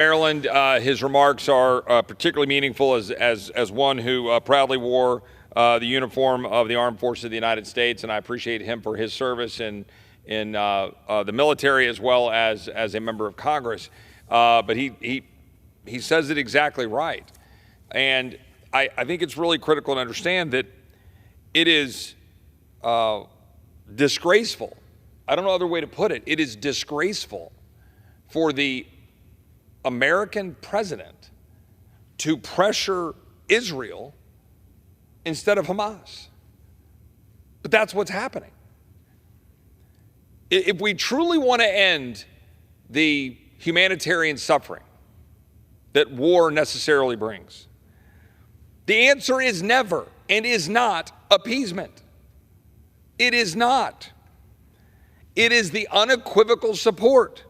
Maryland, his remarks are particularly meaningful as one who proudly wore the uniform of the Armed Forces of the United States, and I appreciate him for his service in the military as well as a member of Congress. But he says it exactly right, and I think it's really critical to understand that it is disgraceful. I don't know other way to put it. It is disgraceful for the American president to pressure Israel instead of Hamas. But that's what's happening. If we truly want to end the humanitarian suffering that war necessarily brings, the answer is never and is not appeasement. It is not. It is the unequivocal support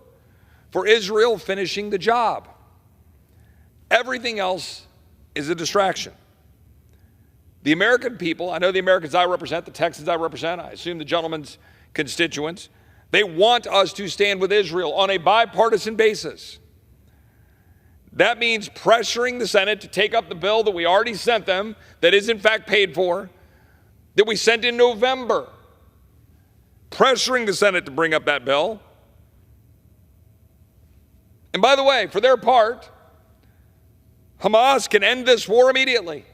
for Israel finishing the job. Everything else is a distraction. The American people, I know the Americans I represent, the Texans I represent, I assume the gentleman's constituents, they want us to stand with Israel on a bipartisan basis. That means pressuring the Senate to take up the bill that we already sent them, that is in fact paid for, that we sent in November. Pressuring the Senate to bring up that bill. And by the way, for their part, Hamas can end this war immediately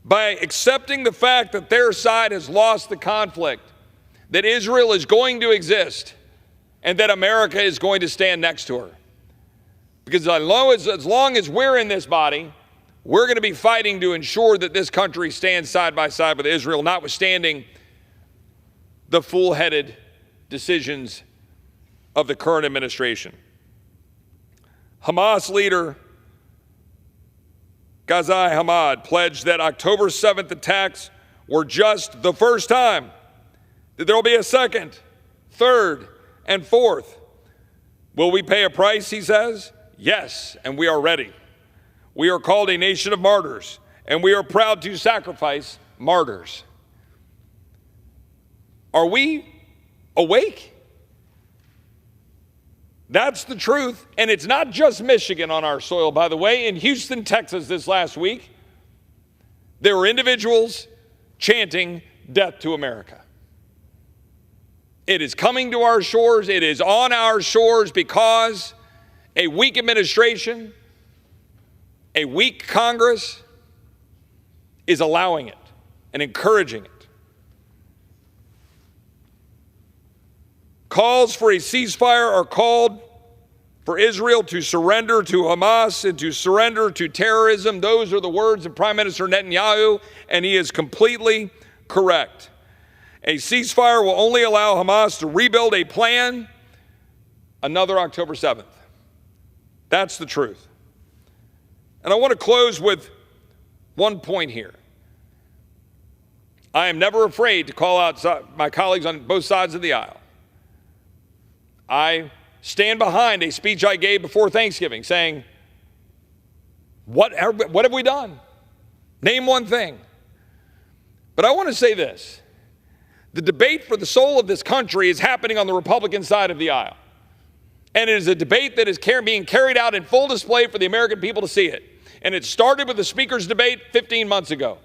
by accepting the fact that their side has lost the conflict, that Israel is going to exist, and that America is going to stand next to her. Because as long as we're in this body, we're going to be fighting to ensure that this country stands side by side with Israel, notwithstanding the fool-headed decisions of the current administration. Hamas leader Ghazi Hamad pledged that October 7th attacks were just the first time, that there will be a second, third, and fourth. Will we pay a price, he says? Yes, and we are ready. We are called a nation of martyrs, and we are proud to sacrifice martyrs. Are we awake? That's the truth, and it's not just Michigan on our soil, by the way. In Houston, Texas this last week, there were individuals chanting death to America. It is coming to our shores. It is on our shores because a weak administration, a weak Congress is allowing it and encouraging it. Calls for a ceasefire are called for Israel to surrender to Hamas and to surrender to terrorism. Those are the words of Prime Minister Netanyahu, and he is completely correct. A ceasefire will only allow Hamas to rebuild a plan another October 7th. That's the truth. And I want to close with one point here. I am never afraid to call out my colleagues on both sides of the aisle. I stand behind a speech I gave before Thanksgiving saying, what have we done? Name one thing. But I want to say this. The debate for the soul of this country is happening on the Republican side of the aisle. And it is a debate that is being carried out in full display for the American people to see it. And it started with the speaker's debate 15 months ago.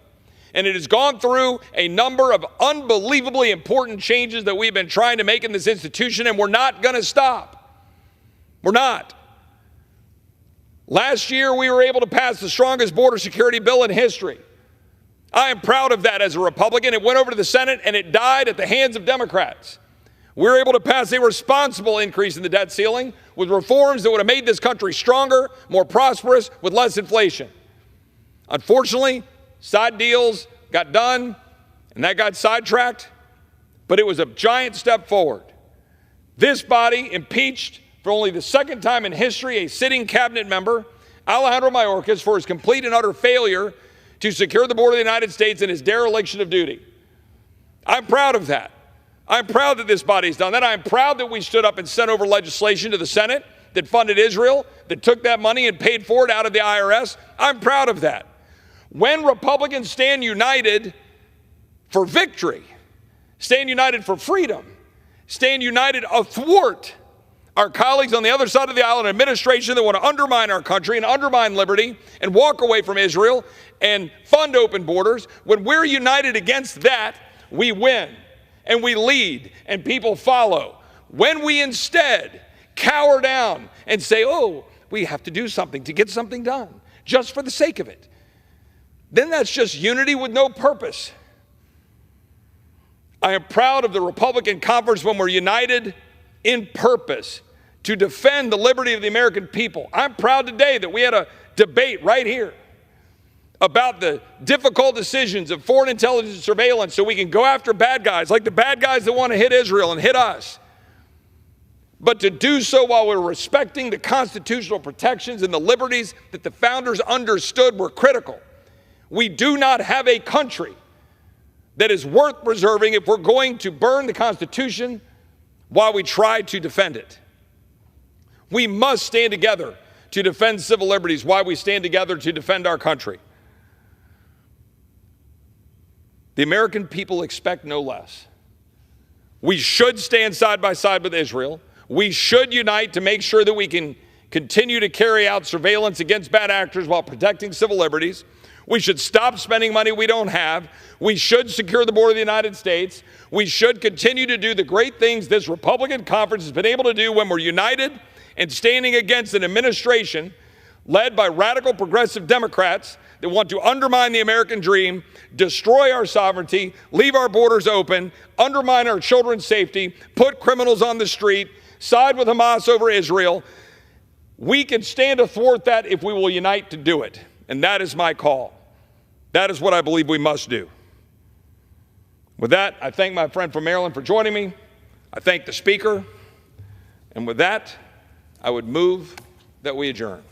And it has gone through a number of unbelievably important changes that we've been trying to make in this institution, and we're not going to stop. We're not. Last year, we were able to pass the strongest border security bill in history. I am proud of that as a Republican. It went over to the Senate, and it died at the hands of Democrats. We were able to pass a responsible increase in the debt ceiling with reforms that would have made this country stronger, more prosperous, with less inflation. Unfortunately, side deals got done, and that got sidetracked, but it was a giant step forward. This body impeached for only the second time in history a sitting cabinet member, Alejandro Mayorkas, for his complete and utter failure to secure the border of the United States and his dereliction of duty. I'm proud of that. I'm proud that this body's done that. I'm proud that we stood up and sent over legislation to the Senate that funded Israel, that took that money and paid for it out of the IRS. I'm proud of that. When Republicans stand united for victory, stand united for freedom, stand united athwart Our colleagues on the other side of the aisle, an administration that want to undermine our country and undermine liberty and walk away from Israel and fund open borders, when we're united against that, we win and we lead and people follow. When we instead cower down and say, oh, we have to do something to get something done just for the sake of it, then that's just unity with no purpose. I am proud of the Republican conference when we're united in purpose to defend the liberty of the American people. I'm proud today that we had a debate right here about the difficult decisions of foreign intelligence surveillance so we can go after bad guys, like the bad guys that want to hit Israel and hit us. But to do so while we're respecting the constitutional protections and the liberties that the founders understood were critical. We do not have a country that is worth preserving if we're going to burn the Constitution while we try to defend it. We must stand together to defend civil liberties while we stand together to defend our country. The American people expect no less. We should stand side by side with Israel. We should unite to make sure that we can continue to carry out surveillance against bad actors while protecting civil liberties. We should stop spending money we don't have. We should secure the border of the United States. We should continue to do the great things this Republican conference has been able to do when we're united and standing against an administration led by radical progressive Democrats that want to undermine the American dream, destroy our sovereignty, leave our borders open, undermine our children's safety, put criminals on the street, side with Hamas over Israel. We can stand athwart that if we will unite to do it. And that is my call. That is what I believe we must do. With that, I thank my friend from Maryland for joining me. I thank the speaker. And with that, I would move that we adjourn.